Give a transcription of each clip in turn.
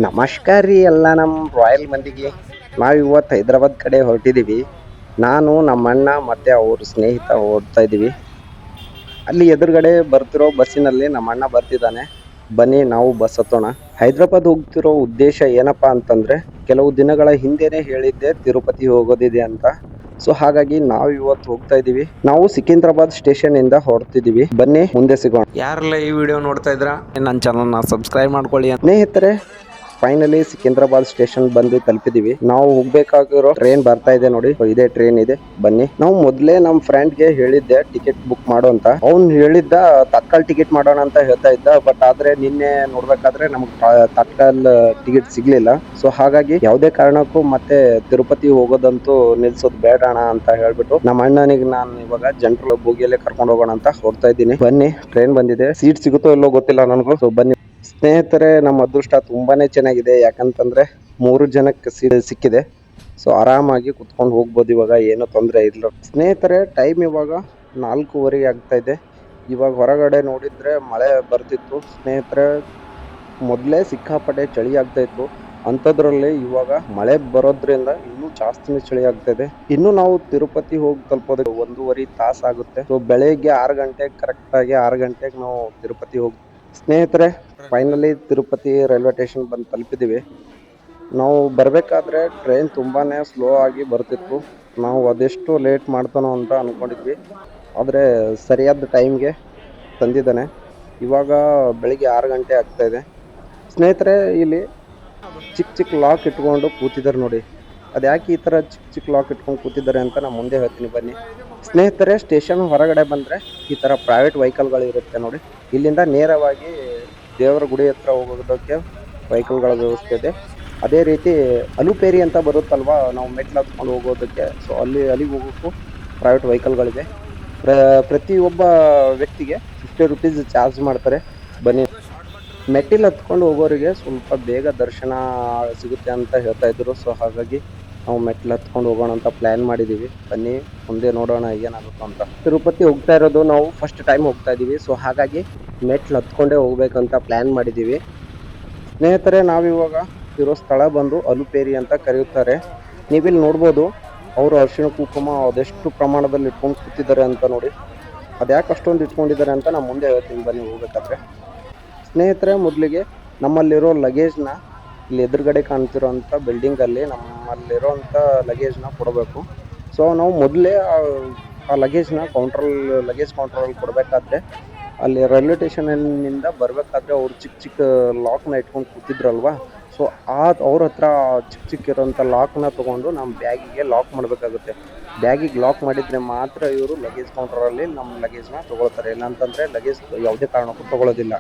ನಮಸ್ಕಾರ ರೀ ಎಲ್ಲ ನಮ್ಮ ರಾಯಲ್ ಮಂದಿಗೆ. ನಾವು ಇವತ್ತು ಹೈದ್ರಾಬಾದ್ ಕಡೆ ಹೊರಟಿದ್ದೀವಿ. ನಾನು ನಮ್ಮ ಅಣ್ಣ ಮತ್ತು ಅವ್ರ ಸ್ನೇಹಿತ ಓಡ್ತಾ ಇದ್ದೀವಿ. ಅಲ್ಲಿ ಎದುರುಗಡೆ ಬರ್ತಿರೋ ಬಸ್ಸಿನಲ್ಲಿ ನಮ್ಮ ಅಣ್ಣ ಬರ್ತಿದ್ದಾನೆ. ಬನ್ನಿ ನಾವು ಬಸ್ ಹತ್ತೋಣ. ಹೈದ್ರಾಬಾದ್ ಹೋಗ್ತಿರೋ ಉದ್ದೇಶ ಏನಪ್ಪಾ ಅಂತಂದ್ರೆ, ಕೆಲವು ದಿನಗಳ ಹಿಂದೆನೆ ಹೇಳಿದ್ದೆ ತಿರುಪತಿ ಹೋಗೋದಿದೆ ಅಂತ. ಸೊ ಹಾಗಾಗಿ ನಾವು ಇವತ್ತು ಹೋಗ್ತಾ ಇದೀವಿ. ನಾವು ಸಿಕಿಂದ್ರಾಬಾದ್ ಸ್ಟೇಷನ್ ಇಂದ ಹೊರಡ್ತಿದೀವಿ. ಬನ್ನಿ ಮುಂದೆ ಸಿಗೋಣ. ಯಾರೆಲ್ಲ ಈ ವಿಡಿಯೋ ನೋಡ್ತಾ ಇದ್ರ ನನ್ನ ಚಾನಲ್ನ ಸಬ್ಸ್ಕ್ರೈಬ್ ಮಾಡ್ಕೊಳ್ಳಿ. ಸ್ನೇಹಿತರೆ, ಫೈನಲಿ ಸಿಕಿಂದ್ರಾಬಾದ್ ಸ್ಟೇಷನ್ ಬಂದು ತಲುಪಿದೀವಿ. ನಾವು ಹೋಗ್ಬೇಕಾಗಿರೋ ಟ್ರೈನ್ ಬರ್ತಾ ಇದೆ ನೋಡಿ, ಇದೇ ಟ್ರೈನ್ ಇದೆ. ಬನ್ನಿ. ನಾವು ಮೊದ್ಲೇ ನಮ್ ಫ್ರೆಂಡ್ ಗೆ ಹೇಳಿದ್ದೆ ಟಿಕೆಟ್ ಬುಕ್ ಮಾಡು ಅಂತ. ಅವ್ನ್ ಹೇಳಿದ್ದ ತತ್ಕಾಲ್ ಟಿಕೆಟ್ ಮಾಡೋಣ ಅಂತ ಹೇಳ್ತಾ ಇದ್ದ. ಬಟ್ ಆದ್ರೆ ನಿನ್ನೆ ನೋಡ್ಬೇಕಾದ್ರೆ ನಮ್ಗೆ ತತ್ಕಾಲ್ ಟಿಕೆಟ್ ಸಿಗ್ಲಿಲ್ಲ. ಸೊ ಹಾಗಾಗಿ ಯಾವುದೇ ಕಾರಣಕ್ಕೂ ಮತ್ತೆ ತಿರುಪತಿ ಹೋಗೋದಂತೂ ನಿಲ್ಸೋದು ಬೇಡಣ ಅಂತ ಹೇಳ್ಬಿಟ್ಟು ನಮ್ಮ ಅಣ್ಣನಿಗೆ ನಾನು ಇವಾಗ ಜನರಲ್ ಬೋಗಿಯಲ್ಲೇ ಕರ್ಕೊಂಡು ಹೋಗೋಣ ಅಂತ ಹೊರಡ್ತಾ ಇದ್ದೀನಿ. ಬನ್ನಿ, ಟ್ರೈನ್ ಬಂದಿದೆ. ಸೀಟ್ ಸಿಗುತ್ತೋ ಇಲ್ಲೋ ಗೊತ್ತಿಲ್ಲ ನನಗೂ. ಸೊ ಬನ್ನಿ ಸ್ನೇಹಿತರೆ, ನಮ್ಮ ಅದೃಷ್ಟ ತುಂಬಾನೇ ಚೆನ್ನಾಗಿದೆ. ಯಾಕಂತಂದ್ರೆ 3 ಜನಕ್ಕೆ ಸೀಟ್ ಸಿಕ್ಕಿದೆ. ಸೊ ಆರಾಮಾಗಿ ಕುತ್ಕೊಂಡು ಹೋಗ್ಬೋದು ಇವಾಗ, ಏನು ತೊಂದರೆ ಇಲ್ಲ. ಸ್ನೇಹಿತರೆ, ಟೈಮ್ ಇವಾಗ 4:15 ಆಗ್ತಾ ಇದೆ. ಇವಾಗ ಹೊರಗಡೆ ನೋಡಿದ್ರೆ ಮಳೆ ಬರ್ತಿತ್ತು. ಸ್ನೇಹಿತರೆ, ಮೊದಲೇ ಸಿಕ್ಕಾಪಟ್ಟೆ ಚಳಿ ಆಗ್ತಾ ಇತ್ತು. ಅಂಥದ್ರಲ್ಲಿ ಇವಾಗ ಮಳೆ ಬರೋದ್ರಿಂದ ಇನ್ನೂ ಜಾಸ್ತಿನೇ ಚಳಿ ಆಗ್ತಾ ಇದೆ. ಇನ್ನು ನಾವು ತಿರುಪತಿ ಹೋಗಿ ತಲುಪೋದಕ್ಕೆ 1.5 ತಾಸು ಆಗುತ್ತೆ. ಸೊ ಬೆಳಗ್ಗೆ 6 ಗಂಟೆಗೆ, ಕರೆಕ್ಟಾಗಿ 6 ಗಂಟೆಗೆ ನಾವು ತಿರುಪತಿ ಹೋಗಿ. ಸ್ನೇಹಿತರೆ, ಫೈನಲಿ ತಿರುಪತಿ ರೈಲ್ವೆ ಸ್ಟೇಷನ್ ಬಂದು ತಲುಪಿದ್ದೀವಿ. ನಾವು ಬರಬೇಕಾದ್ರೆ ಟ್ರೈನ್ ತುಂಬಾನೇ ಸ್ಲೋ ಆಗಿ ಬರ್ತಿತ್ತು. ನಾವು ಅದೆಷ್ಟು ಲೇಟ್ ಮಾಡ್ತಾನೋ ಅಂತ ಅಂದ್ಕೊಂಡಿದ್ವಿ. ಆದರೆ ಸರಿಯಾದ ಟೈಮ್ಗೆ ತಂದಿದ್ದಾನೆ. ಇವಾಗ ಬೆಳಿಗ್ಗೆ 6 ಗಂಟೆ ಆಗ್ತಾ ಇದೆ. ಸ್ನೇಹಿತರೆ, ಇಲ್ಲಿ ಚಿಕ್ಕ ಚಿಕ್ಕ ಲಾಕ್ ಇಟ್ಕೊಂಡು ಕೂತಿದ್ದಾರೆ ನೋಡಿ. ಅದು ಯಾಕೆ ಈ ಥರ ಚಿಕ್ಕ ಚಿಕ್ಕ ಲಾಕ್ ಇಟ್ಕೊಂಡು ಕೂತಿದ್ದಾರೆ ಅಂತ ನಾನು ಮುಂದೆ ಹೇಳ್ತೀನಿ, ಬನ್ನಿ. ಸ್ನೇಹಿತರೆ, ಸ್ಟೇಷನ್ ಹೊರಗಡೆ ಬಂದರೆ ಈ ಥರ ಪ್ರೈವೇಟ್ ವೆಹಿಕಲ್ಗಳು ಇರುತ್ತೆ ನೋಡಿ. ಇಲ್ಲಿಂದ ನೇರವಾಗಿ ದೇವರ ಗುಡಿ ಹತ್ರ ಹೋಗೋದಕ್ಕೆ ವೆಹಿಕಲ್ಗಳ ವ್ಯವಸ್ಥೆ ಇದೆ. ಅದೇ ರೀತಿ ಅಲುಪೇರಿ ಅಂತ ಬರುತ್ತಲ್ವಾ, ನಾವು ಮೆಟ್ಲು ಹತ್ಕೊಂಡು ಹೋಗೋದಕ್ಕೆ. ಸೊ ಅಲ್ಲಿಗೆ ಹೋಗೋಕ್ಕೂ ಪ್ರೈವೇಟ್ ವೆಹಿಕಲ್ಗಳಿದೆ. ಪ್ರತಿಯೊಬ್ಬ ವ್ಯಕ್ತಿಗೆ 50 ರೂಪೀಸ್ ಚಾರ್ಜ್ ಮಾಡ್ತಾರೆ. ಬನ್ನಿ. ಮೆಟ್ಟಿಲು ಹತ್ಕೊಂಡು ಹೋಗೋರಿಗೆ ಸ್ವಲ್ಪ ಬೇಗ ದರ್ಶನ ಸಿಗುತ್ತೆ ಅಂತ ಹೇಳ್ತಾ ಇದ್ರು. ಸೊ ಹಾಗಾಗಿ ನಾವು ಮೆಟ್ಟಿಲು ಹತ್ಕೊಂಡು ಹೋಗೋಣ ಅಂತ ಪ್ಲ್ಯಾನ್ ಮಾಡಿದ್ದೀವಿ. ಬನ್ನಿ ಮುಂದೆ ನೋಡೋಣ ಏನಾಗುತ್ತೋ ಅಂತ. ತಿರುಪತಿ ಹೋಗ್ತಾ ಇರೋದು ನಾವು ಫಸ್ಟ್ ಟೈಮ್ ಹೋಗ್ತಾ ಇದ್ದೀವಿ. ಸೊ ಹಾಗಾಗಿ ಮೆಟ್ಟಿಲು ಹತ್ಕೊಂಡೇ ಹೋಗ್ಬೇಕಂತ ಪ್ಲ್ಯಾನ್ ಮಾಡಿದ್ದೀವಿ. ಸ್ನೇಹಿತರೆ, ನಾವಿವಾಗ ಇರೋ ಸ್ಥಳ ಬಂದು ಅಲುಪೇರಿ ಅಂತ ಕರೆಯುತ್ತಾರೆ. ನೀವಿಲ್ಲಿ ನೋಡ್ಬೋದು, ಅವರು ಅರಿಶಿಣ ಕುಂಕುಮ ಅದೆಷ್ಟು ಪ್ರಮಾಣದಲ್ಲಿ ಇಟ್ಕೊಂಡು ಕೂತಿದ್ದಾರೆ ಅಂತ ನೋಡಿ. ಅದ್ಯಾಕೆ ಅಷ್ಟೊಂದು ಇಟ್ಕೊಂಡಿದ್ದಾರೆ ಅಂತ ನಾನು ಮುಂದೆ ಹೇಳ್ತೀನಿ, ಬನ್ನಿ ಹೋಗ್ಬೇಕಾದ್ರೆ. ಸ್ನೇಹಿತರೆ, ಮೊದಲಿಗೆ ನಮ್ಮಲ್ಲಿರೋ ಲಗೇಜ್ನ ಇಲ್ಲಿ ಎದುರುಗಡೆ ಕಾಣ್ತಿರೋಂಥ ಬಿಲ್ಡಿಂಗಲ್ಲಿ ನಮ್ಮಲ್ಲಿರೋಂಥ ಲಗೇಜ್ನ ಕೊಡಬೇಕು. ಸೊ ನಾವು ಮೊದಲೇ ಆ ಲಗೇಜ್ನ ಲಗೇಜ್ ಕೌಂಟ್ರಲ್ಲಿ ಕೊಡಬೇಕಾದ್ರೆ, ಅಲ್ಲಿ ರೈಲ್ವೆ ಸ್ಟೇಷನ್ನಿಂದ ಬರಬೇಕಾದ್ರೆ ಅವ್ರು ಚಿಕ್ಕ ಚಿಕ್ಕ ಲಾಕ್ನ ಇಟ್ಕೊಂಡು ಕೂತಿದ್ರಲ್ವ. ಸೊ ಅವ್ರ ಹತ್ರ ಚಿಕ್ಕ ಚಿಕ್ಕ ಇರೋಂಥ ಲಾಕ್ನ ತೊಗೊಂಡು ನಮ್ಮ ಬ್ಯಾಗಿಗೆ ಲಾಕ್ ಮಾಡಬೇಕಾಗುತ್ತೆ. ಬ್ಯಾಗಿಗೆ ಲಾಕ್ ಮಾಡಿದರೆ ಮಾತ್ರ ಇವರು ಲಗೇಜ್ ಕೌಂಟ್ರಲ್ಲಿ ನಮ್ಮ ಲಗೇಜ್ನ ತೊಗೊಳ್ತಾರೆ. ಇಲ್ಲಾಂತಂದರೆ ಲಗೇಜ್ ಯಾವುದೇ ಕಾರಣಕ್ಕೂ ತೊಗೊಳ್ಳೋದಿಲ್ಲ.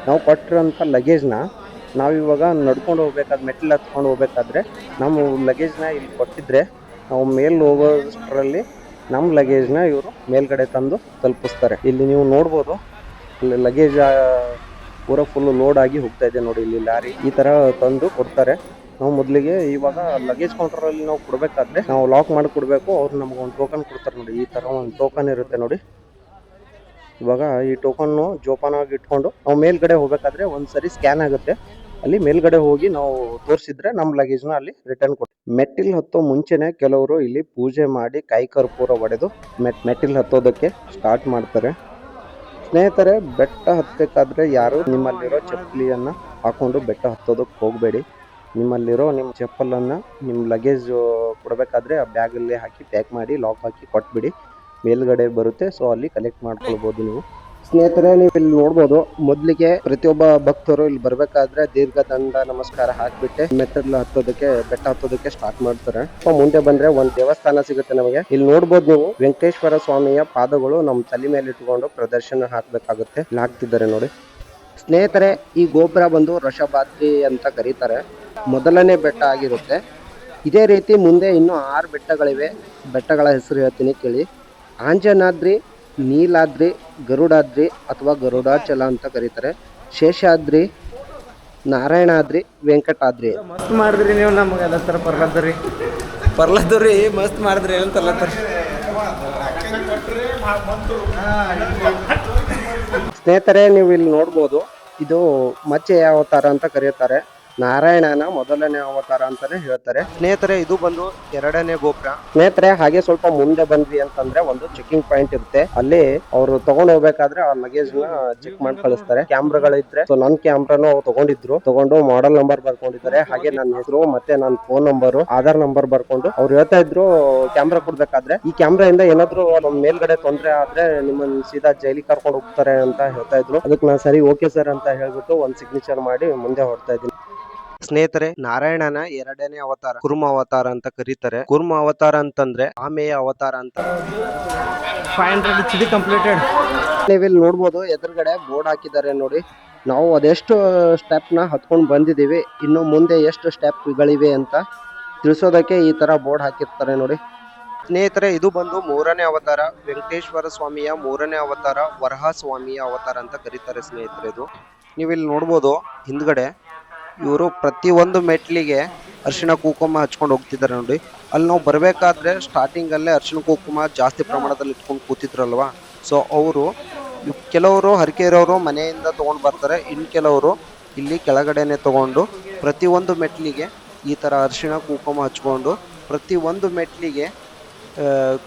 ನಾವು ಕೊಟ್ಟಿರೋಂಥ ಲಗೇಜ್ನ ನಾವಿವಾಗ ನಡ್ಕೊಂಡು ಹೋಗ್ಬೇಕಾದ್ರೆ, ಮೆಟ್ಟಿಲು ಹತ್ಕೊಂಡು ಹೋಗ್ಬೇಕಾದ್ರೆ ನಮ್ಮ ಲಗೇಜ್ನ ಇಲ್ಲಿ ಕೊಟ್ಟಿದ್ರೆ, ನಾವು ಮೇಲೆ ಹೋಗೋಷ್ಟರಲ್ಲಿ ನಮ್ಮ ಲಗೇಜ್ನ ಇವರು ಮೇಲ್ಗಡೆ ತಂದು ತಲುಪಿಸ್ತಾರೆ. ಇಲ್ಲಿ ನೀವು ನೋಡ್ಬೋದು, ಇಲ್ಲಿ ಲಗೇಜ್ ಪೂರ ಫುಲ್ಲು ಲೋಡ್ ಆಗಿ ಹೋಗ್ತಾ ಇದೆ ನೋಡಿ. ಇಲ್ಲಿ ಲಾರಿ ಈ ಥರ ತಂದು ಕೊಡ್ತಾರೆ. ನಾವು ಮೊದಲಿಗೆ ಇವಾಗ ಲಗೇಜ್ ಕೌಂಟರಲ್ಲಿ ನಾವು ಕೊಡಬೇಕಾದ್ರೆ ನಾವು ಲಾಕ್ ಮಾಡಿ ಕೊಡಬೇಕು. ಅವ್ರು ನಮ್ಗೆ ಒಂದು ಟೋಕನ್ ಕೊಡ್ತಾರೆ ನೋಡಿ. ಈ ಥರ ಒಂದು ಟೋಕನ್ ಇರುತ್ತೆ ನೋಡಿ. ಇವಾಗ ಈ ಟೋಕನ್ನು ಜೋಪಾನವಾಗಿ ಇಟ್ಕೊಂಡು ನಾವು ಮೇಲ್ಗಡೆ ಹೋಗ್ಬೇಕಾದ್ರೆ ಒಂದ್ಸರಿ ಸ್ಕ್ಯಾನ್ ಆಗುತ್ತೆ. ಅಲ್ಲಿ ಮೇಲ್ಗಡೆ ಹೋಗಿ ನಾವು ತೋರಿಸಿದ್ರೆ ನಮ್ಮ ಲಗೇಜ್ನ ಅಲ್ಲಿ ರಿಟರ್ನ್ ಕೊಟ್ಟು. ಮೆಟ್ಟಿಲು ಹತ್ತೋ ಮುಂಚೆನೆ ಕೆಲವರು ಇಲ್ಲಿ ಪೂಜೆ ಮಾಡಿ ಕಾಯಿ ಕರ್ಪೂರ ಒಡೆದು ಮೆಟ್ಟಿಲು ಹತ್ತೋದಕ್ಕೆ ಸ್ಟಾರ್ಟ್ ಮಾಡ್ತಾರೆ. ಸ್ನೇಹಿತರೆ, ಬೆಟ್ಟ ಹತ್ತಬೇಕಾದ್ರೆ ಯಾರು ನಿಮ್ಮಲ್ಲಿರೋ ಚಪ್ಪಲಿಯನ್ನು ಹಾಕೊಂಡು ಬೆಟ್ಟ ಹತ್ತೋದಕ್ಕೆ ಹೋಗಬೇಡಿ. ನಿಮ್ಮಲ್ಲಿರೋ ನಿಮ್ಮ ಚಪ್ಪಲನ್ನು ನಿಮ್ಮ ಲಗೇಜ್ ಕೊಡಬೇಕಾದ್ರೆ ಆ ಬ್ಯಾಗಲ್ಲಿ ಹಾಕಿ ಪ್ಯಾಕ್ ಮಾಡಿ ಲಾಕ್ ಹಾಕಿ ಕೊಟ್ಬಿಡಿ. ಮೇಲ್ಗಡೆ ಬರುತ್ತೆ. ಸೊ ಅಲ್ಲಿ ಕಲೆಕ್ಟ್ ಮಾಡ್ಕೊಳ್ಬೋದು ನೀವು. ಸ್ನೇಹಿತರೆ, ನೀವು ಇಲ್ಲಿ ನೋಡ್ಬೋದು, ಮೊದಲಿಗೆ ಪ್ರತಿಯೊಬ್ಬ ಭಕ್ತರು ಇಲ್ಲಿ ಬರಬೇಕಾದ್ರೆ ದೀರ್ಘ ದಂಡ ನಮಸ್ಕಾರ ಹಾಕ್ಬಿಟ್ಟೆ ಮೆಟ್ಟಿಲು ಹತ್ತೋದಕ್ಕೆ, ಬೆಟ್ಟ ಹತ್ತೋದಕ್ಕೆ ಸ್ಟಾರ್ಟ್ ಮಾಡ್ತಾರೆ. ಮುಂದೆ ಬಂದ್ರೆ ಒಂದು ದೇವಸ್ಥಾನ ಸಿಗುತ್ತೆ ನಮಗೆ. ಇಲ್ಲಿ ನೋಡ್ಬೋದು ನೀವು, ವೆಂಕಟೇಶ್ವರ ಸ್ವಾಮಿಯ ಪಾದಗಳು ನಮ್ಮ ತಲೆ ಮೇಲೆ ಇಟ್ಕೊಂಡು ಪ್ರದರ್ಶನ ಹಾಕ್ಬೇಕಾಗುತ್ತೆ. ಇಲ್ಲಿ ಹಾಕ್ತಿದ್ದಾರೆ ನೋಡಿ. ಸ್ನೇಹಿತರೆ, ಈ ಗೋಪುರ ಬಂದು ವೃಷಭಾದ್ರಿ ಅಂತ ಕರೀತಾರೆ. ಮೊದಲನೇ ಬೆಟ್ಟ ಆಗಿರುತ್ತೆ. ಇದೇ ರೀತಿ ಮುಂದೆ ಇನ್ನೂ 6 ಬೆಟ್ಟಗಳಿವೆ. ಬೆಟ್ಟಗಳ ಹೆಸರು ಹೇಳ್ತೀನಿ ಕೇಳಿ. ಆಂಜನಾದ್ರಿ, ನೀಲಾದ್ರಿ, ಗರುಡಾದ್ರಿ ಅಥವಾ ಗರುಡಾಚಲ ಅಂತ ಕರೀತಾರೆ. ಶೇಷಾದ್ರಿ, ನಾರಾಯಣಾದ್ರಿ, ವೆಂಕಟಾದ್ರಿ. ಮಸ್ತ್ ಮಾಡಿದ್ರಿ ನೀವು ನಮಗೆ ಎಲ್ಲ ಥರ ಪರ್ಲದ್ರಿ ಮಸ್ತ್ ಮಾಡಿದ್ರಿ ಅಂತಲ್ಲ. ಸ್ನೇಹಿತರೆ, ನೀವು ಇಲ್ಲಿ ನೋಡ್ಬೋದು, ಇದು ಮಚ್ಚೆ ಅವತಾರ ಅಂತ ಕರೀತಾರೆ. ನಾರಾಯಣನ ಮೊದಲನೇ ಅವತಾರ ಅಂತಾನೆ ಹೇಳ್ತಾರೆ. ಸ್ನೇಹಿತರೆ ಇದು ಬಂದು 2ನೇ ಗೋಪುರ. ಸ್ನೇಹಿತರೆ ಹಾಗೆ ಸ್ವಲ್ಪ ಮುಂದೆ ಬಂದ್ವಿ ಅಂತಂದ್ರೆ ಒಂದು ಚೆಕಿಂಗ್ ಪಾಯಿಂಟ್ ಇರುತ್ತೆ. ಅಲ್ಲಿ ಅವರು ತಗೊಂಡ್ ಹೋಗ್ಬೇಕಾದ್ರೆ ಆ ಲಗೇಜ್ ನ ಚೆಕ್ ಮಾಡಿ ಕಳಿಸ್ತಾರೆ. ಕ್ಯಾಮ್ರಾಗಳಿದ್ರೆ ಸೊ ನನ್ನ ಕ್ಯಾಮ್ರಾನು ಅವ್ರು ತಗೊಂಡು ಮಾಡೆಲ್ ನಂಬರ್ ಬರ್ಕೊಂಡಿದ್ದಾರೆ. ಹಾಗೆ ನನ್ನ ಹೆಸರು ಮತ್ತೆ ನನ್ನ ಫೋನ್ ನಂಬರ್, ಆಧಾರ್ ನಂಬರ್ ಬರ್ಕೊಂಡು ಅವ್ರು ಹೇಳ್ತಾ ಇದ್ರು ಕ್ಯಾಮ್ರಾ ಕೊಡ್ಬೇಕಾದ್ರೆ ಈ ಕ್ಯಾಮ್ರಾ ಇಂದ ಏನಾದ್ರು ನಮ್ ಮೇಲ್ಗಡೆ ತೊಂದ್ರೆ ಆದ್ರೆ ನಿಮ್ಮನ್ನ ಸೀದಾ ಜೈಲಿಗೆ ಕರ್ಕೊಂಡು ಹೋಗ್ತಾರೆ ಅಂತ ಹೇಳ್ತಾ ಇದ್ರು. ಅದಕ್ಕೆ ನಾನು ಸರಿ ಓಕೆ ಸರ್ ಅಂತ ಹೇಳ್ಬಿಟ್ಟು ಒಂದ್ ಸಿಗ್ನೇಚರ್ ಮಾಡಿ ಮುಂದೆ ಹೊರಡ್ತಾ ಇದ್ದೀನಿ. ಸ್ನೇಹಿತರೆ ನಾರಾಯಣನ 2ನೇ ಅವತಾರ ಕುರ್ಮ ಅವತಾರ ಅಂತ ಕರೀತಾರೆ. ಕುರ್ಮ ಅವತಾರ ಅಂತಂದ್ರೆ ಆಮೆಯ ಅವತಾರ ಅಂತ. 500 ಚಿಡಿ ಕಂಪ್ಲೀಟೆಡ್. ನೀವಿಲ್ಲಿ ನೋಡ್ಬೋದು ಎದುರುಗಡೆ ಬೋರ್ಡ್ ಹಾಕಿದ್ದಾರೆ ನೋಡಿ. ನಾವು ಅದೆಷ್ಟು ಸ್ಟೆಪ್ ನ ಹತ್ಕೊಂಡು ಬಂದಿದ್ದೀವಿ, ಇನ್ನು ಮುಂದೆ ಎಷ್ಟು ಸ್ಟೆಪ್ಗಳಿವೆ ಅಂತ ತಿಳಿಸೋದಕ್ಕೆ ಈ ತರ ಬೋರ್ಡ್ ಹಾಕಿರ್ತಾರೆ ನೋಡಿ. ಸ್ನೇಹಿತರೆ ಇದು ಬಂದು 3ನೇ ಅವತಾರ, ವೆಂಕಟೇಶ್ವರ ಸ್ವಾಮಿಯ 3ನೇ ಅವತಾರ, ವರಹ ಸ್ವಾಮಿಯ ಅವತಾರ ಅಂತ ಕರೀತಾರೆ ಸ್ನೇಹಿತರೆ. ಇದು ನೀವಿಲ್ಲಿ ನೋಡ್ಬೋದು ಹಿಂದ್ಗಡೆ ಇವರು ಪ್ರತಿಯೊಂದು ಮೆಟ್ಲಿಗೆ ಅರಿಶಿಣ ಕುಂಕುಮ ಹಚ್ಕೊಂಡು ಹೋಗ್ತಿದ್ದಾರೆ ನೋಡಿ. ಅಲ್ಲಿ ನಾವು ಬರಬೇಕಾದ್ರೆ ಸ್ಟಾರ್ಟಿಂಗ್ ಅಲ್ಲೇ ಅರಿಶಿಣ ಕುಂಕುಮ ಜಾಸ್ತಿ ಪ್ರಮಾಣದಲ್ಲಿ ಇಟ್ಕೊಂಡು ಕೂತಿದ್ರಲ್ವಾ. ಸೊ ಅವರು ಕೆಲವರು ಹರಕೆ ಇರೋರು ಮನೆಯಿಂದ ತಗೊಂಡು ಬರ್ತಾರೆ, ಇನ್ನು ಕೆಲವರು ಇಲ್ಲಿ ಕೆಳಗಡೆನೆ ತಗೊಂಡು ಪ್ರತಿಯೊಂದು ಮೆಟ್ಲಿಗೆ ಈ ತರ ಅರಿಶಿಣ ಕುಂಕುಮ ಹಚ್ಕೊಂಡು ಪ್ರತಿಯೊಂದು ಮೆಟ್ಲಿಗೆ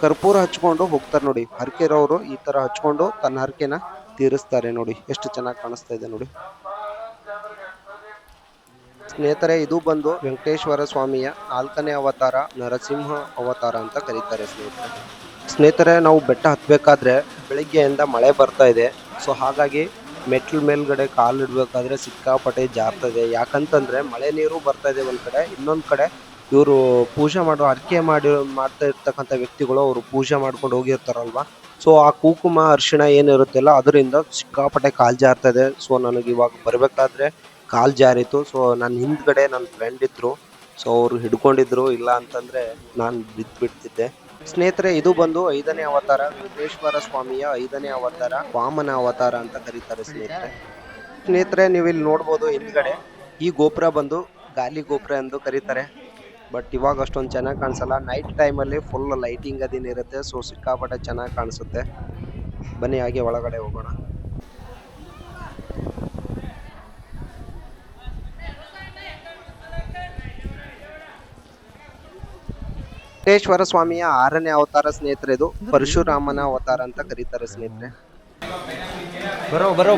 ಕರ್ಪೂರ ಹಚ್ಕೊಂಡು ಹೋಗ್ತಾರೆ ನೋಡಿ. ಹರಕೆ ಇರೋರು ಈ ತರ ಹಚ್ಕೊಂಡು ತನ್ನ ಹರಕೆನ ತೀರಿಸ್ತಾರೆ ನೋಡಿ. ಎಷ್ಟು ಚೆನ್ನಾಗಿ ಕಾಣಿಸ್ತಾ ಇದೆ ನೋಡಿ. ಸ್ನೇಹಿತರೆ ಇದು ಬಂದು ವೆಂಕಟೇಶ್ವರ ಸ್ವಾಮಿಯ 4ನೇ ಅವತಾರ, ನರಸಿಂಹ ಅವತಾರ ಅಂತ ಕರೀತಾರೆ ಸ್ನೇಹಿತರೆ ನಾವು ಬೆಟ್ಟ ಹತ್ಬೇಕಾದ್ರೆ ಬೆಳಿಗ್ಗೆಯಿಂದ ಮಳೆ ಬರ್ತಾ ಇದೆ. ಸೊ ಹಾಗಾಗಿ ಮೆಟ್ಲ್ ಮೇಲ್ಗಡೆ ಕಾಲು ಇಡ್ಬೇಕಾದ್ರೆ ಸಿಕ್ಕಾಪಟ್ಟೆ ಜಾರ್ತದೆ. ಯಾಕಂತಂದ್ರೆ ಮಳೆ ನೀರು ಬರ್ತಾ ಇದೆ ಒಂದ್ ಕಡೆ, ಇನ್ನೊಂದ್ ಕಡೆ ಇವರು ಪೂಜೆ ಹರಕೆ ಮಾಡ್ತಾ ಇರ್ತಕ್ಕಂಥ ವ್ಯಕ್ತಿಗಳು ಅವರು ಪೂಜೆ ಮಾಡ್ಕೊಂಡು ಹೋಗಿರ್ತಾರಲ್ವಾ. ಸೊ ಆ ಕುಂಕುಮ ಅರಿಶಿಣ ಏನಿರುತ್ತಲ್ಲ ಅದರಿಂದ ಸಿಕ್ಕಾಪಟ್ಟೆ ಕಾಲ್ ಜಾರ್ತಾ ಇದೆ. ಸೊ ನನಗೆ ಇವಾಗ ಬರ್ಬೇಕಾದ್ರೆ ಕಾಲ್ ಜಾರಿತು. ಸೊ ನನ್ನ ಹಿಂದ್ಗಡೆ ನನ್ನ ಫ್ರೆಂಡ್ ಇದ್ರು, ಸೊ ಅವರು ಹಿಡ್ಕೊಂಡಿದ್ರು, ಇಲ್ಲ ಅಂತಂದ್ರೆ ನಾನು ಬಿದ್ದ್ಬಿಡ್ತಿದ್ದೆ. ಸ್ನೇಹಿತರೆ ಇದು ಬಂದು 5ನೇ ಅವತಾರ, ವೆಂಕಟೇಶ್ವರ ಸ್ವಾಮಿಯ 5ನೇ ಅವತಾರ, ವಾಮನ ಅವತಾರ ಅಂತ ಕರೀತಾರೆ ಸ್ನೇಹಿತರೆ ನೀವು ಇಲ್ಲಿ ನೋಡ್ಬೋದು ಹಿಂದ್ಗಡೆ ಈ ಗೋಪುರ ಬಂದು ಗಾಲಿ ಗೋಪುರ ಎಂದು ಕರೀತಾರೆ. ಬಟ್ ಇವಾಗ ಅಷ್ಟೊಂದು ಚೆನ್ನಾಗಿ ಕಾಣಿಸಲ್ಲ. ನೈಟ್ ಟೈಮಲ್ಲಿ ಫುಲ್ ಲೈಟಿಂಗ್ ಅದೇನಿರುತ್ತೆ. ಸೊ ಸಿಕ್ಕಾಪಟ್ಟೆ ಚೆನ್ನಾಗಿ ಕಾಣಿಸುತ್ತೆ. ಬನ್ನಿ ಹಾಗೆ ಒಳಗಡೆ ಹೋಗೋಣ. ವೆಂಕಟೇಶ್ವರ ಸ್ವಾಮಿಯ 6ನೇ ಅವತಾರ ಸ್ನೇಹಿತರೆ. ಇದು ಪರಶುರಾಮನ ಅವತಾರ ಅಂತ ಕರೀತಾರೆ ಸ್ನೇಹಿತರೆ.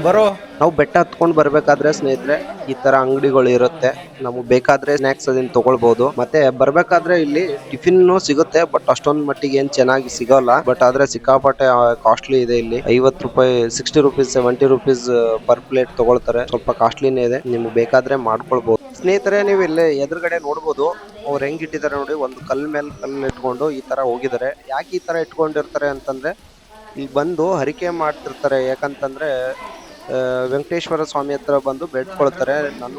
ಬರೋ ನಾವು ಬೆಟ್ಟ ಹತ್ಕೊಂಡು ಬರ್ಬೇಕಾದ್ರೆ ಸ್ನೇಹಿತರೆ ಈ ತರ ಅಂಗಡಿಗಳು ಇರುತ್ತೆ. ನಮಗೆ ಬೇಕಾದ್ರೆ ಸ್ನಾಕ್ಸ್ ಅದನ್ನ ತಗೊಳ್ಬಹುದು. ಮತ್ತೆ ಬರ್ಬೇಕಾದ್ರೆ ಇಲ್ಲಿ ಟಿಫಿನ್ ಸಿಗುತ್ತೆ, ಬಟ್ ಅಷ್ಟೊಂದ್ ಮಟ್ಟಿಗೆ ಏನ್ ಚೆನ್ನಾಗಿ ಸಿಗೋಲ್ಲ. ಬಟ್ ಆದ್ರೆ ಸಿಕ್ಕಾಪಟ್ಟೆ ಕಾಸ್ಟ್ಲಿ ಇದೆ. ಇಲ್ಲಿ 50 ರೂಪಾಯಿ, 60 ರುಪೀಸ್, 70 ರುಪೀಸ್ ಪರ್ ಪ್ಲೇಟ್ ತಗೊಳ್ತಾರೆ. ಸ್ವಲ್ಪ ಕಾಸ್ಟ್ಲಿನೇ ಇದೆ, ನಿಮ್ಗೆ ಬೇಕಾದ್ರೆ ಮಾಡ್ಕೊಳ್ಬಹುದು. ಸ್ನೇಹಿತರೆ ನೀವು ಇಲ್ಲಿ ಎದುರುಗಡೆ ನೋಡ್ಬೋದು ಅವ್ರು ಹೆಂಗ್ ಇಟ್ಟಿದ್ದಾರೆ ನೋಡಿ. ಒಂದು ಕಲ್ ಮೇಲೆ ಕಲ್ಲು ಇಟ್ಕೊಂಡು ಈ ತರ ಹೋಗಿದ್ದಾರೆ. ಯಾಕೆ ಈ ತರ ಇಟ್ಕೊಂಡಿರ್ತಾರೆ ಅಂತಂದ್ರೆ ಇಲ್ಲಿ ಬಂದು ಹರಿಕೆ ಮಾಡ್ತಿರ್ತಾರೆ. ಯಾಕಂತಂದ್ರೆ ವೆಂಕಟೇಶ್ವರ ಸ್ವಾಮಿ ಹತ್ರ ಬಂದು ಬೇಡ್ಕೊಳ್ತಾರೆ, ನಾನು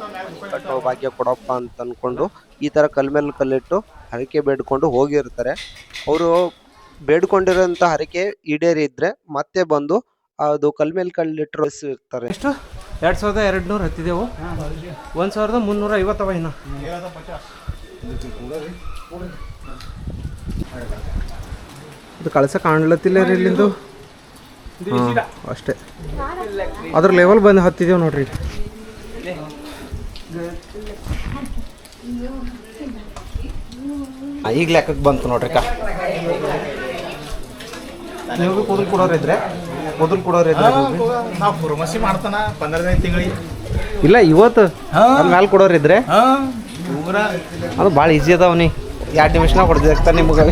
ಕಟ್ಟೋ ಭಾಗ್ಯ ಕೊಡಪ್ಪ ಅಂತ ಅನ್ಕೊಂಡು ಈ ತರ ಕಲ್ ಮೇಲೆ ಕಲ್ಲಿಟ್ಟು ಹರಿಕೆ ಬೇಡ್ಕೊಂಡು ಹೋಗಿರ್ತಾರೆ. ಅವರು ಬೇಡ್ಕೊಂಡಿರೋಂಥ ಹರಿಕೆ ಈಡೇರಿದ್ರೆ ಮತ್ತೆ ಬಂದು ಅದು ಕಲ್ ಮೇಲೆ ಕಲ್ಲಿಟ್ಟು ಇರ್ತಾರೆ. ಎಷ್ಟು 2200 ಹತ್ತಿದೆವು. 1350 ಇನ್ನು ಇದು ಕಳಸ ಕಾಣ್ಲತ್ತಿಲ್ಲ ರೀ ಇಲ್ಲಿಂದು. ಅಷ್ಟೇ ಅದ್ರ ಲೆವೆಲ್ ಬಂದು ಹತ್ತಿದೇವು ನೋಡ್ರಿ. ಈಗ ಲೆಕ್ಕಕ್ಕೆ ಬಂತು ನೋಡ್ರಿ. ನೀವು ಕೂದಲು ಕೊಡೋರಿದ್ರೆ ನಾವು ಫಾರ್ಮಸಿ ಮಾಡ್ತಾನ 15 ತಿಂಗಳಿಗೆ ಇಲ್ಲ ಇವತ್ತು ಮ್ಯಾಲೆ ಕೊಡೋರಿದ್ರೆ ಅದು ಭಾಳ ಈಸಿ ಅದಾವ. ನೀ 2 ನಿಮಿಷನಾಗ ಕೊಡ್ದಿರ್ತಾನೆ ನಿಮಗೆ.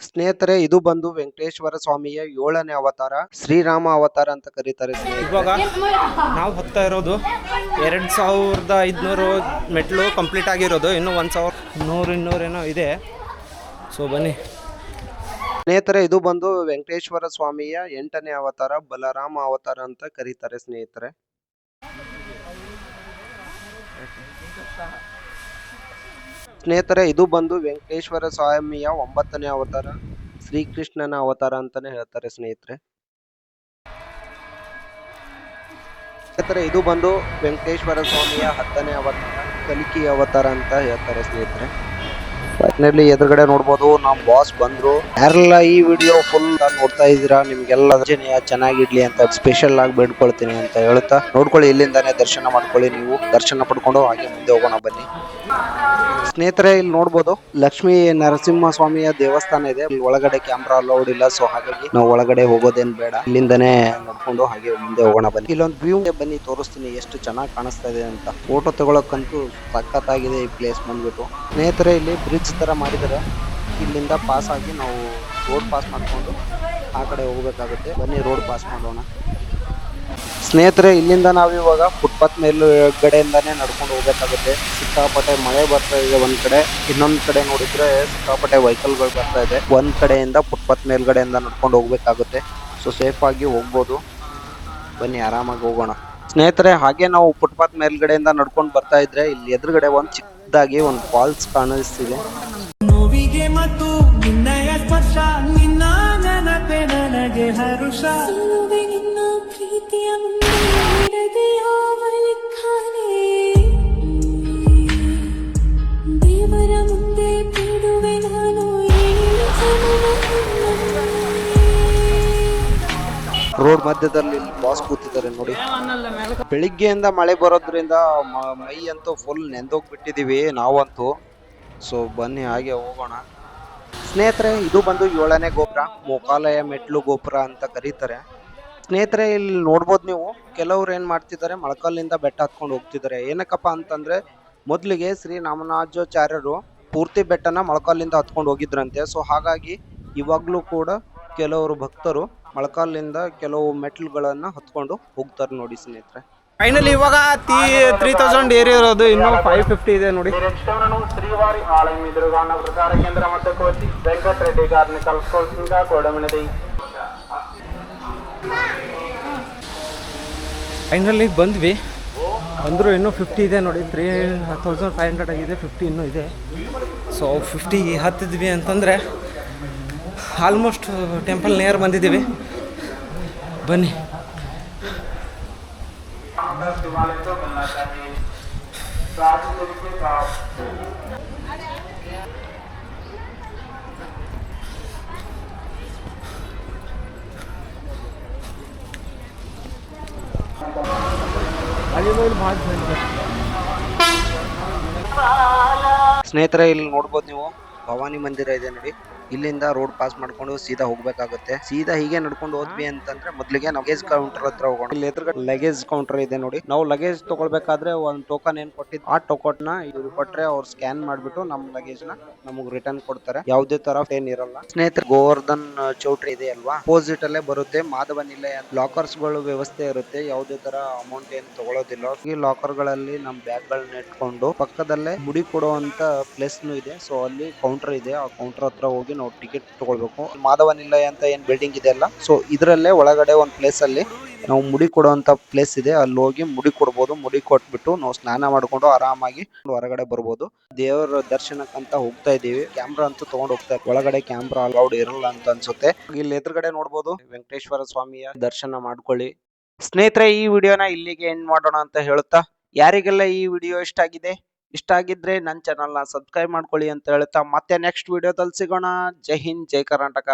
ಸ್ನೇಹಿತರೆ ಇದು ಬಂದು ವೆಂಕಟೇಶ್ವರ ಸ್ವಾಮಿಯ 7ನೇ ಅವತಾರ, ಶ್ರೀರಾಮ ಅವತಾರ ಅಂತ ಕರೀತಾರೆ. ಇವಾಗ ನಾವು ಹೋಗ್ತಾ ಇರೋದು 2500 ಮೆಟ್ಲು ಕಂಪ್ಲೀಟ್ ಆಗಿರೋದು. ಇನ್ನು 1100 ಏನೋ ಇದೆ. ಸೊ ಬನ್ನಿ ಸ್ನೇಹಿತರೆ ಇದು ಬಂದು ವೆಂಕಟೇಶ್ವರ ಸ್ವಾಮಿಯ 8ನೇ ಅವತಾರ, ಬಲರಾಮ ಅವತಾರ ಅಂತ ಕರೀತಾರೆ ಸ್ನೇಹಿತರೆ. ಸ್ನೇಹಿತರೆ ಇದು ಬಂದು ವೆಂಕಟೇಶ್ವರ ಸ್ವಾಮಿಯ 9ನೇ ಅವತಾರ, ಶ್ರೀಕೃಷ್ಣನ ಅವತಾರ ಅಂತಾನೆ ಹೇಳ್ತಾರೆ ಸ್ನೇಹಿತರೆ. ಇದು ಬಂದು ವೆಂಕಟೇಶ್ವರ ಸ್ವಾಮಿಯ 10ನೇ ಅವತಾರ, ಕಲ್ಕಿ ಅವತಾರ ಅಂತ ಹೇಳ್ತಾರೆ ಸ್ನೇಹಿತರೆ. ಇಲ್ಲಿ ಎದುರುಗಡೆ ನೋಡ್ಬೋದು ನಮ್ ಬಾಸ್ ಬಂದ್ರು. ಯಾರೆಲ್ಲ ಈ ವಿಡಿಯೋ ಫುಲ್ ನೋಡ್ತಾ ಇದೀರಾ ನಿಮ್ಗೆಲ್ಲ ಆಂಜನೇಯ ಚೆನ್ನಾಗಿಡ್ಲಿ ಅಂತ ಸ್ಪೆಷಲ್ ಆಗಿ ಬೇಡ್ಕೊಳ್ತೀನಿ ಅಂತ ಹೇಳ್ತಾ ನೋಡ್ಕೊಳ್ಳಿ. ಇಲ್ಲಿಂದಾನೇ ದರ್ಶನ ಮಾಡ್ಕೊಳ್ಳಿ. ನೀವು ದರ್ಶನ ಪಡ್ಕೊಂಡು ಹಾಗೆ ಮುಂದೆ ಹೋಗೋಣ ಬನ್ನಿ. ಸ್ನೇಹಿತರೆ ಇಲ್ಲಿ ನೋಡ್ಬೋದು ಲಕ್ಷ್ಮೀ ನರಸಿಂಹ ಸ್ವಾಮಿಯ ದೇವಸ್ಥಾನ ಇದೆ. ಇಲ್ಲಿ ಒಳಗಡೆ ಕ್ಯಾಮ್ರಾ ಅಲೌಡ್ ಇಲ್ಲ, ಸೊ ಹಾಗಾಗಿ ನಾವು ಒಳಗಡೆ ಹೋಗೋದೇನ್ ಬೇಡ, ಇಲ್ಲಿಂದಾನೇ ನಡ್ಕೊಂಡು ಹಾಗೆ ಮುಂದೆ ಹೋಗೋಣ ಬನ್ನಿ. ಇಲ್ಲೊಂದು ವ್ಯೂ ಬನ್ನಿ ತೋರಿಸ್ತೀನಿ ಎಷ್ಟು ಚೆನ್ನಾಗಿ ಕಾಣಿಸ್ತಾ ಇದೆ ಅಂತ. ಫೋಟೋ ತಗೊಳಕ್ಕಂತೂ ಸಖತ್ತಾಗಿದೆ ಈ ಪ್ಲೇಸ್ ಬಂದ್ಬಿಟ್ಟು. ಸ್ನೇಹಿತರೆ ಇಲ್ಲಿ ಬ್ರಿಡ್ಜ್ ತರ ಮಾಡಿದರೆ ಇಲ್ಲಿಂದ ಪಾಸ್ ಆಗಿ ನಾವು ರೋಡ್ ಪಾಸ್ ಮಾಡ್ಕೊಂಡು ಆ ಕಡೆ ಹೋಗ್ಬೇಕಾಗುತ್ತೆ. ಬನ್ನಿ ರೋಡ್ ಪಾಸ್ ಮಾಡೋಣ. ಸ್ನೇಹಿತರೆ ಇಲ್ಲಿಂದ ನಾವಿವಾಗ ಫುಟ್ಪಾತ್ ಮೇಲ್ಗಡೆಯಿಂದಾನೇ ನಡ್ಕೊಂಡು ಹೋಗ್ಬೇಕಾಗುತ್ತೆ. ಸಿಕ್ಕಾಪಟ್ಟೆ ಮಳೆ ಬರ್ತಾ ಇದೆ ಒಂದ್ ಕಡೆ, ಇನ್ನೊಂದ್ ಕಡೆ ನೋಡಿದ್ರೆ ಸಿಕ್ಕಾಪಟ್ಟೆ ವೆಹಿಕಲ್ಗಳು ಬರ್ತಾ ಇದೆ. ಒಂದ್ ಕಡೆಯಿಂದ ಫುಟ್ಪಾತ್ ಮೇಲ್ಗಡೆಯಿಂದ ನಡ್ಕೊಂಡು ಹೋಗ್ಬೇಕಾಗುತ್ತೆ. ಸೊ ಸೇಫ್ ಆಗಿ ಹೋಗ್ಬೋದು. ಬನ್ನಿ ಆರಾಮಾಗಿ ಹೋಗೋಣ. ಸ್ನೇಹಿತರೆ ಹಾಗೆ ನಾವು ಫುಟ್ಪಾತ್ ಮೇಲ್ಗಡೆಯಿಂದ ನಡ್ಕೊಂಡು ಬರ್ತಾ ಇದ್ರೆ ಇಲ್ಲಿ ಎದುರುಗಡೆ ಒಂದ್ ಚಿಕ್ಕದಾಗಿ ಒಂದು ಫಾಲ್ಸ್ ಕಾಣಿಸ್ತಿದೆ. ನೋವಿಗೆ ಮತ್ತು ನಿನ್ನಯ ಸ್ಪರ್ಶ, ನಿನ್ನ ನೆನಪೆ ನನಗೆ ಹರುಷ. ನಿನ್ನ ಪ್ರೀತಿಯ ಮುಂದೆ ಯಾವ ಲೆಕ್ಕನೇ, ದೇವರ ಮುಂದೆ ಬಿಡುವೆ ನಾನು ರೋಡ್ ಮಧ್ಯದಲ್ಲಿ ಬಾಸ್ ಕೂತಿದ್ದಾರೆ ನೋಡಿ. ಬೆಳಿಗ್ಗೆಯಿಂದ ಮಳೆ ಬರೋದ್ರಿಂದ ಮೈ ಅಂತೂ ಫುಲ್ ನೆಂದೋಗ್ಬಿಟ್ಟಿದೀವಿ ನಾವಂತೂ. ಸೊ ಬನ್ನಿ ಹಾಗೆ ಹೋಗೋಣ. ಸ್ನೇಹಿತರೆ ಇದು ಬಂದು 7ನೇ ಗೋಪುರ, ಮೋಕಾಲಯ ಮೆಟ್ಲು ಗೋಪುರ ಅಂತ ಕರೀತಾರೆ. ಸ್ನೇಹಿತರೆ ಇಲ್ಲಿ ನೋಡ್ಬೋದು ನೀವು, ಕೆಲವ್ರು ಏನ್ ಮಾಡ್ತಿದ್ದಾರೆ ಮೊಳಕಾಲಿಂದ ಬೆಟ್ಟ ಹತ್ಕೊಂಡು ಹೋಗ್ತಿದ್ದಾರೆ. ಏನಕ್ಕಪ್ಪ ಅಂತಂದ್ರೆ ಮೊದಲಿಗೆ ಶ್ರೀ ರಾಮಾನುಜಾಚಾರ್ಯರು ಪೂರ್ತಿ ಬೆಟ್ಟನ ಮೊಳಕಾಲಿಂದ ಹತ್ಕೊಂಡು ಹೋಗಿದ್ರಂತೆ. ಸೊ ಹಾಗಾಗಿ ಇವಾಗ್ಲೂ ಕೂಡ ಕೆಲವರು ಭಕ್ತರು ಮೊಳಕಾಲಿಂದ ಕೆಲವು ಮೆಟ್ಲುಗಳನ್ನ ಹತ್ಕೊಂಡು ಹೋಗ್ತಾರೆ ನೋಡಿ ಸ್ನೇಹಿತರೆ. ಫೈನಲಿ ಇವಾಗ 3000 ಏರಿ ಇರೋದು, ಇನ್ನೂ 550 ಇದೆ ನೋಡಿ. శ్రీవారి ఆలయం ఎదురుగా ఉన్న ప్రచార కేంద్రం వద్దకు వచ్చి వెంకటరెడ్డి గారిని కలుసుకోవాల్సిందిగా కోరడమైనది. ಫೈನಲಿ ಬಂದ್ವಿ, ಅಂದರೂ ಇನ್ನೂ 50 ಇದೆ ನೋಡಿ. 3500 ಆಗಿದೆ, 50 ಇನ್ನೂ ಇದೆ. ಸೊ 50 ಹತ್ತಿದ್ವಿ ಅಂತಂದರೆ ಆಲ್ಮೋಸ್ಟ್ ಟೆಂಪಲ್ ನಿಯರ್ ಬಂದಿದ್ದೀವಿ. ಬನ್ನಿ. शिवालय मिलना चाहिए। प्राचीन के साथ ಸ್ನೇಹಿತರೆ ಇಲ್ಲಿ ನೋಡ್ಬೋದು ನೀವು ಭವಾನಿ ಮಂದಿರ ಇದೆ ನೋಡಿ. ಇಲ್ಲಿಂದ ರೋಡ್ ಪಾಸ್ ಮಾಡ್ಕೊಂಡು ಸೀದಾ ಹೋಗ್ಬೇಕಾಗುತ್ತೆ. ಸೀದಾ ಹೀಗೆ ನಡ್ಕೊಂಡು ಹೋದ್ವಿ ಅಂತಂದ್ರೆ ಮೊದಲಿಗೆ ಲಗೇಜ್ ಕೌಂಟರ್ ಹತ್ರ ಹೋಗೋಣ. ಇಲ್ಲಿ ಎದುರುಗಡೆ ಲಗೇಜ್ ಕೌಂಟರ್ ಇದೆ ನೋಡಿ. ನಾವು ಲಗೇಜ್ ತಗೊಳ್ಬೇಕಾದ್ರೆ ಒಂದು ಟೋಕನ್ ಏನ್ ಕೊಟ್ಟಿದ್ದು ಆ ಟೋಕನ್ ನ ಇವ್ರು ಕೊಟ್ರೆ ಅವ್ರು ಸ್ಕ್ಯಾನ್ ಮಾಡ್ಬಿಟ್ಟು ನಮ್ ಲಗೇಜ್ ನ ನಮಗ್ ರಿಟರ್ನ್ ಕೊಡ್ತಾರೆ. ಯಾವುದೇ ತರ ಏನ್ ಇರಲ್ಲ. ಸ್ನೇಹಿತರೆ ಗೋವರ್ಧನ್ ಚೌಟ್ರಿ ಇದೆ ಅಲ್ವಾ, ಅಪೋಸಿಟ್ ಅಲ್ಲೇ ಬರುತ್ತೆ ಮಾಧವ ನಿಲಯ. ಲಾಕರ್ಸ್ ಗಳು ವ್ಯವಸ್ಥೆ ಇರುತ್ತೆ, ಯಾವುದೇ ತರ ಅಮೌಂಟ್ ಏನ್ ತಗೊಳ್ಳೋದಿಲ್ಲ. ಈ ಲಾಕರ್ ಗಳಲ್ಲಿ ನಮ್ ಬ್ಯಾಗ್ ಗಳನ್ನ ಇಟ್ಕೊಂಡು ಪಕ್ಕದಲ್ಲೇ ಮುಡಿ ಕೊಡುವಂತ ಪ್ಲೇಸ್ ಇದೆ. ಸೊ ಅಲ್ಲಿ ಕೌಂಟರ್ ಇದೆ, ಆ ಕೌಂಟರ್ ಹತ್ರ ಹೋಗಿ ನಾವು ಟಿಕೆಟ್ ತಗೊಳ್ಬೇಕು. ಮಾಧವ ನಿಲಯ ಅಂತ ಏನ್ ಬಿಲ್ಡಿಂಗ್ ಇದೆ ಅಲ್ಲ, ಸೊ ಇದ್ರಲ್ಲೇ ಒಳಗಡೆ ಒಂದ್ ಪ್ಲೇಸ್ ಅಲ್ಲಿ ನಾವು ಮುಡಿ ಕೊಡುವಂತ ಪ್ಲೇಸ್ ಇದೆ. ಅಲ್ಲಿ ಹೋಗಿ ಮುಡಿ ಕೊಡ್ಬೋದು. ಮುಡಿ ಕೊಟ್ಬಿಟ್ಟು ನಾವು ಸ್ನಾನ ಮಾಡ್ಕೊಂಡು ಆರಾಮಾಗಿ ಹೊರಗಡೆ ಬರ್ಬೋದು. ದೇವರ ದರ್ಶನಕ್ಕಂತ ಹೋಗ್ತಾ ಇದೀವಿ. ಕ್ಯಾಮ್ರಾ ಅಂತೂ ತಗೊಂಡ್ ಹೋಗ್ತಾ ಇದ್ದೀವಿ. ಒಳಗಡೆ ಕ್ಯಾಮ್ರಾ ಅಲೌಡ್ ಇರಲ್ಲ ಅಂತ ಅನ್ಸುತ್ತೆ. ಇಲ್ಲಿ ಎದುರುಗಡೆ ನೋಡ್ಬೋದು ವೆಂಕಟೇಶ್ವರ ಸ್ವಾಮಿಯ ದರ್ಶನ ಮಾಡ್ಕೊಳ್ಳಿ. ಸ್ನೇಹಿತರೆ ಈ ವಿಡಿಯೋನ ಇಲ್ಲಿಗೆ ಎಂಡ್ ಮಾಡೋಣ ಅಂತ ಹೇಳುತ್ತಾ, ಯಾರಿಗೆಲ್ಲ ಈ ವಿಡಿಯೋ ಇಷ್ಟ ಆಗಿದ್ರೆ ನನ್ನ ಚಾನಲ್ ನ ಸಬ್ಸ್ಕ್ರೈಬ್ ಮಾಡ್ಕೊಳ್ಳಿ ಅಂತ ಹೇಳ್ತಾ ಮತ್ತೆ ನೆಕ್ಸ್ಟ್ ವಿಡಿಯೋದಲ್ಲಿ ಸಿಗೋಣ. ಜೈ ಹಿಂದ್, ಜೈ ಕರ್ನಾಟಕ.